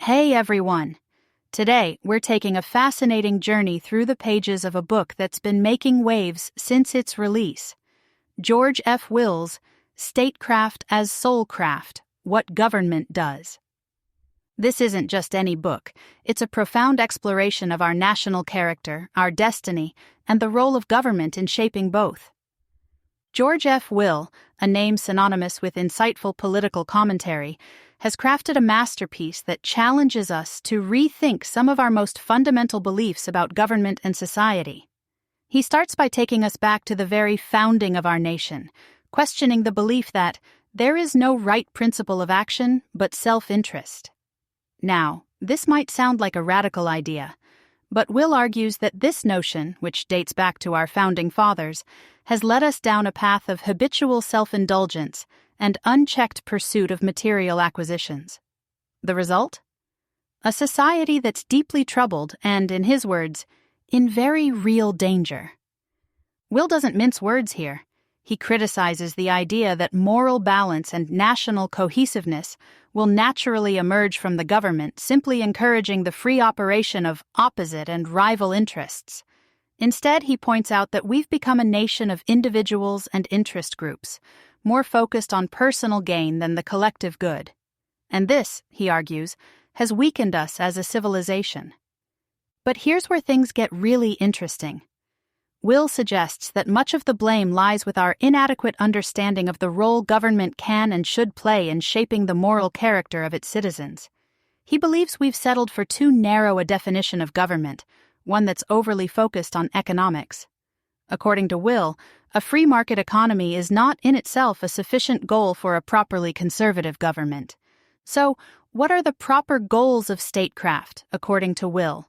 Hey everyone! Today, we're taking a fascinating journey through the pages of a book that's been making waves since its release. George F. Will's Statecraft as Soulcraft: What Government Does. This isn't just any book, it's a profound exploration of our national character, our destiny, and the role of government in shaping both. George F. Will, a name synonymous with insightful political commentary, has crafted a masterpiece that challenges us to rethink some of our most fundamental beliefs about government and society. He starts by taking us back to the very founding of our nation, questioning the belief that there is no right principle of action but self-interest. Now, this might sound like a radical idea, but Will argues that this notion, which dates back to our founding fathers, has led us down a path of habitual self-indulgence and unchecked pursuit of material acquisitions. The result? A society that's deeply troubled and, in his words, in very real danger. Will doesn't mince words here. He criticizes the idea that moral balance and national cohesiveness will naturally emerge from the government simply encouraging the free operation of opposite and rival interests. Instead, he points out that we've become a nation of individuals and interest groups, more focused on personal gain than the collective good. And this, he argues, has weakened us as a civilization. But here's where things get really interesting. Will suggests that much of the blame lies with our inadequate understanding of the role government can and should play in shaping the moral character of its citizens. He believes we've settled for too narrow a definition of government, one that's overly focused on economics. According to Will, a free market economy is not in itself a sufficient goal for a properly conservative government. So, what are the proper goals of statecraft, according to Will?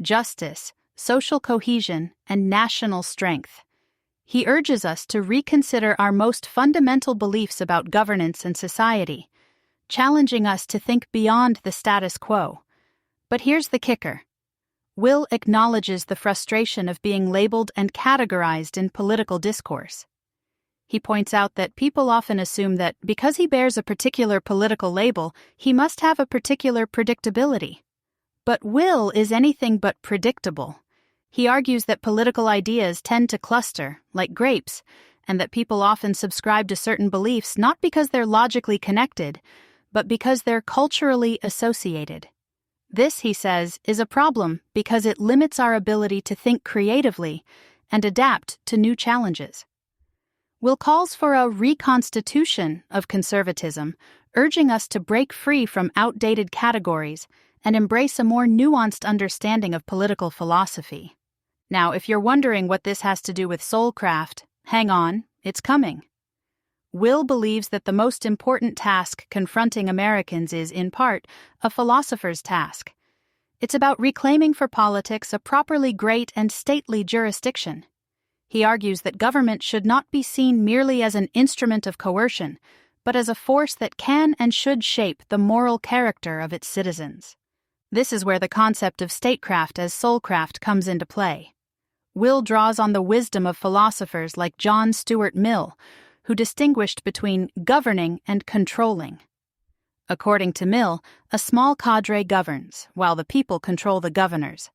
Justice, social cohesion, and national strength. He urges us to reconsider our most fundamental beliefs about governance and society, challenging us to think beyond the status quo. But here's the kicker. Will acknowledges the frustration of being labeled and categorized in political discourse. He points out that people often assume that because he bears a particular political label, he must have a particular predictability. But Will is anything but predictable. He argues that political ideas tend to cluster, like grapes, and that people often subscribe to certain beliefs not because they're logically connected, but because they're culturally associated. This, he says, is a problem because it limits our ability to think creatively and adapt to new challenges. Will calls for a reconstitution of conservatism, urging us to break free from outdated categories and embrace a more nuanced understanding of political philosophy. Now, if you're wondering what this has to do with Soulcraft, hang on, it's coming. Will believes that the most important task confronting Americans is, in part, a philosopher's task. It's about reclaiming for politics a properly great and stately jurisdiction. He argues that government should not be seen merely as an instrument of coercion, but as a force that can and should shape the moral character of its citizens. This is where the concept of statecraft as soulcraft comes into play. Will draws on the wisdom of philosophers like John Stuart Mill, who distinguished between governing and controlling. According to Mill, a small cadre governs, while the people control the governors.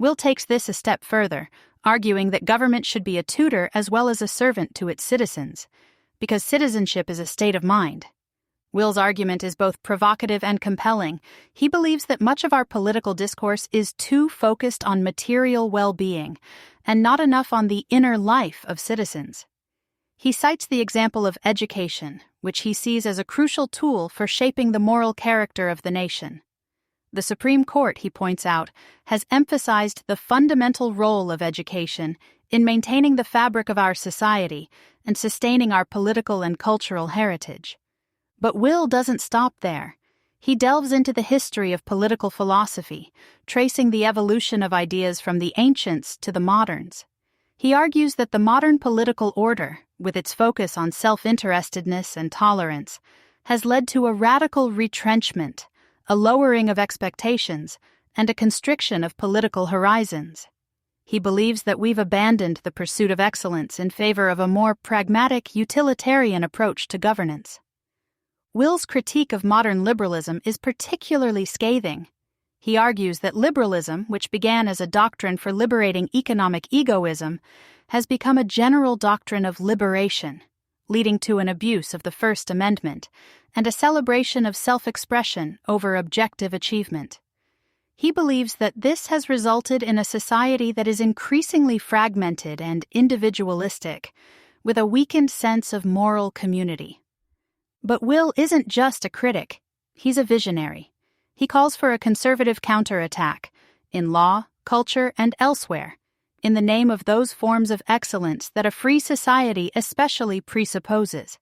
Will takes this a step further, arguing that government should be a tutor as well as a servant to its citizens, because citizenship is a state of mind. Will's argument is both provocative and compelling. He believes that much of our political discourse is too focused on material well-being, and not enough on the inner life of citizens. He cites the example of education, which he sees as a crucial tool for shaping the moral character of the nation. The Supreme Court, he points out, has emphasized the fundamental role of education in maintaining the fabric of our society and sustaining our political and cultural heritage. But Will doesn't stop there. He delves into the history of political philosophy, tracing the evolution of ideas from the ancients to the moderns. He argues that the modern political order, with its focus on self-interestedness and tolerance, has led to a radical retrenchment, a lowering of expectations, and a constriction of political horizons. He believes that we've abandoned the pursuit of excellence in favor of a more pragmatic, utilitarian approach to governance. Will's critique of modern liberalism is particularly scathing. He argues that liberalism, which began as a doctrine for liberating economic egoism, has become a general doctrine of liberation, leading to an abuse of the First Amendment and a celebration of self-expression over objective achievement. He believes that this has resulted in a society that is increasingly fragmented and individualistic, with a weakened sense of moral community. But Will isn't just a critic, he's a visionary. He calls for a conservative counterattack, in law, culture, and elsewhere, in the name of those forms of excellence that a free society especially presupposes.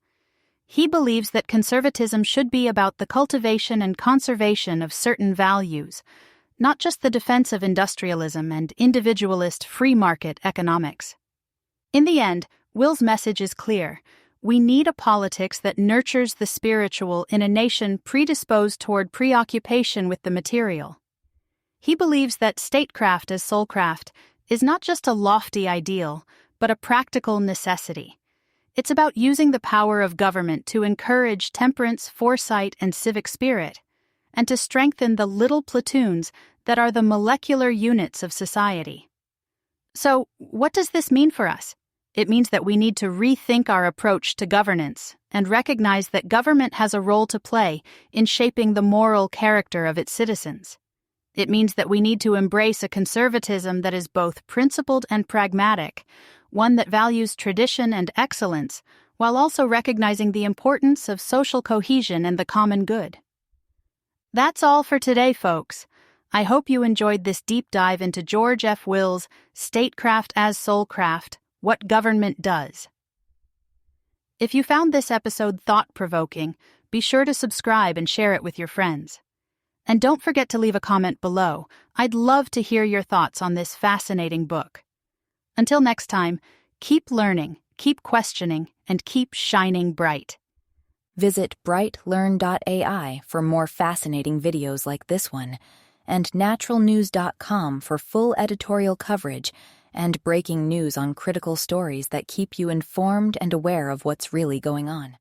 He believes that conservatism should be about the cultivation and conservation of certain values, not just the defense of industrialism and individualist free market economics. In the end, Will's message is clear. We need a politics that nurtures the spiritual in a nation predisposed toward preoccupation with the material. He believes that statecraft as Soulcraft is not just a lofty ideal, but a practical necessity. It's about using the power of government to encourage temperance, foresight, and civic spirit, and to strengthen the little platoons that are the molecular units of society. So, what does this mean for us? It means that we need to rethink our approach to governance and recognize that government has a role to play in shaping the moral character of its citizens. It means that we need to embrace a conservatism that is both principled and pragmatic, one that values tradition and excellence, while also recognizing the importance of social cohesion and the common good. That's all for today, folks. I hope you enjoyed this deep dive into George F. Will's Statecraft as Soulcraft, What Government Does. If you found this episode thought-provoking, be sure to subscribe and share it with your friends. And don't forget to leave a comment below. I'd love to hear your thoughts on this fascinating book. Until next time, keep learning, keep questioning, and keep shining bright. Visit BrightLearn.ai for more fascinating videos like this one, and naturalnews.com for full editorial coverage and breaking news on critical stories that keep you informed and aware of what's really going on.